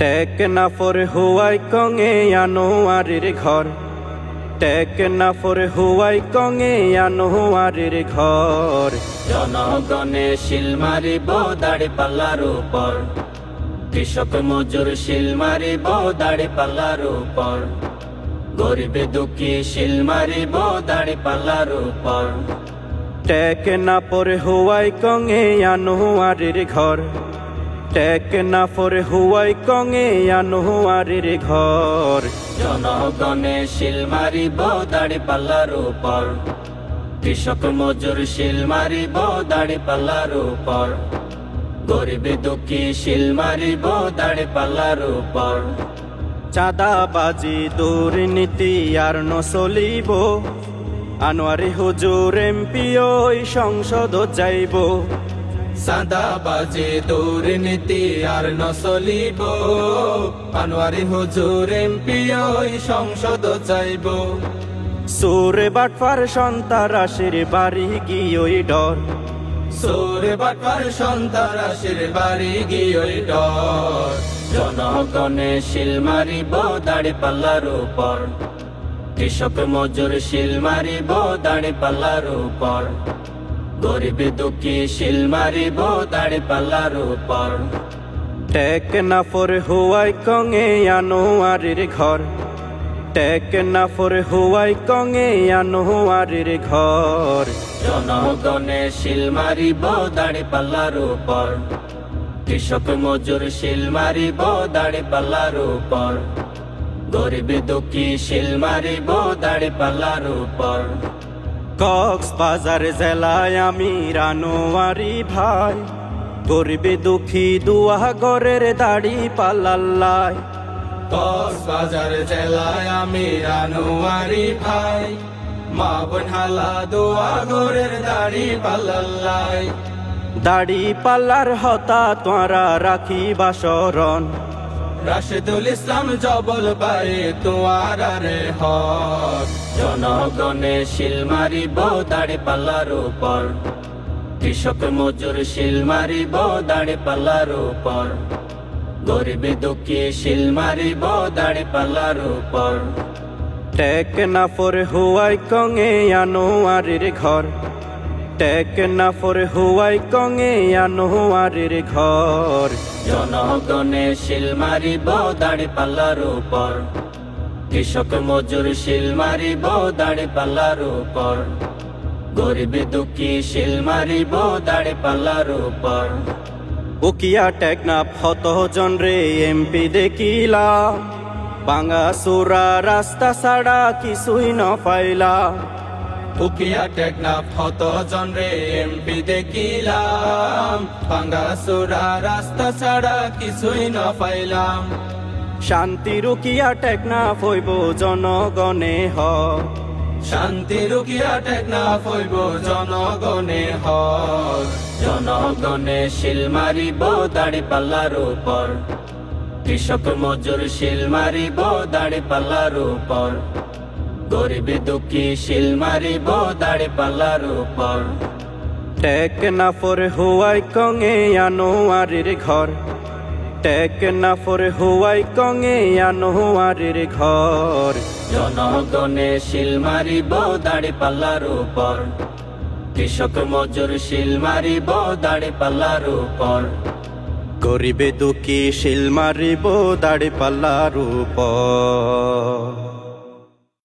টেকনাফর Huawei কঙে আনোয়ারের ঘর, টেকনাফর Huawei কঙে আনোয়ারের ঘর। জনগণে শিল মারিব দাড়ি পাল্লার উপর, কৃষক মজুর শিল মারিব দাড়ি পাল্লার উপর, গরিবে দুঃখী শিল মারিব দাড়ি পাল্লার উপর। টেকনাফর হুয়াই কঙে আনোয়ারের ঘর, টেকনাফর হুয়াই কঙে আনোয়ারের ঘর। জনগণে শিল মারিব দাড়ি পাল্লার উপর, কৃষক মজুর শিল মারিব দাড়ি পাল্লার উপর, গরিবে দুঃখী শিল মারিব দাড়ি পাল্লার উপর। চাঁদাবাজি দুর্নীতি আর নচলিব, আনোয়ারে হুজুর এমপি ওই সংসদ যাইব। চাঁদাবাজি দুর্নীতি আর নচলিব, আনোয়ারি হুজুর এমপি ওই সংসদ চাইব। সুরে বাটফার সন্তারাশের বাড়ি গিয়ে ডর, সুরে বাটফার সন্তারাশের বাড়ি গিয়ে ডর। জনগণে শিল মারিব দাড়ি পাল্লার উপর, কৃষক মজুর শিল মারিব দাড়ি পাল্লার উপর, গরিবে দুঃখী শিল মারিব দাড়ি পাল্লার উপর। টেকনাফর হুয়াই কঙে আনোয়ারের ঘর, টেকনাফর হুয়াই কঙে আনোয়ারের ঘর। জনগণে শিল মারিব দাড়ি পাল্লার উপর, কৃষক মজুর শিল মারিব দাড়ি পাল্লার উপর, গরিবে দুঃখী শিল মারিব দাড়ি পাল্লার উপর। কক্সবাজার জেলায় আমি আনোয়ারি ভাই, গরিবে দুঃখী দুয়া গরের দাড়ি পাল্লাল্লাই। কক্সবাজার জেলায় আমি আনোয়ারি ভাই, মা বোন হালা দোয়া ঘরের দাড়ি পাল্লাই। দাড়ি পাল্লার হতা তোরা রাখিবা শরণ, রাশেদুল ইসলাম জবল পায়ে তোয়ারে হক। জনগণে শিল মারিব দাড়ি পাল্লার উপর, কৃষক মজুর শিল মারিব দাড়ি পাল্লার উপর, গরিবে দুঃখী শিল মারিব দাড়ি পাল্লার উপর। টেকনাফর হুয়াই কঙে আনোয়ারের ঘর, টেকনাফর হুয়াই কঙে আনোয়ারের ঘর। জনগণে শিল মারিব দাড়ি পাল্লার উপর, কৃষক মজুর শিল মারিব দাড়ি পাল্লার উপর, গরিবে দুঃখী শিল মারিব দাড়ি পাল্লার উপর। উকিয়া টেকনাফ হত জন রে এমপি দেখিলাম, বাঙ্গা সুরা রাস্তা ছাড়া কিছুই ন পাইলাম। উকিয়া টেকনাফ হত জন রে এমপি দেখিলাম, ভাঙ্গাসুরা রাস্তা ছাড়া কিছুই না পাইলাম। শান্তি রুকিয়া টেকনাফ হইব জনগণে হক, শান্তি রুকিয়া টেকনাফ হইব জনগণে হক। জনগণে শিল মারিব দাড়ি পাল্লার উপর, কৃষক মজুর শিল মারিব দাড়ি পাল্লার উপর, গরিবে দুঃখী শিল মারিব দাড়ি পাল্লার উপর। টেকনাফর হুয়াই কঙে আনোয়ারের ঘর, টেকনাফর হুয়াই কঙে আনোয়ারের ঘর। জনগণে শিল মারিব দাড়ি পাল্লার উপর, কৃষক মজুর শিল মারিব দাড়ি পাল্লার উপর, গরিবে দুঃখী শিল মারিব দাড়ি পাল্লার উপর।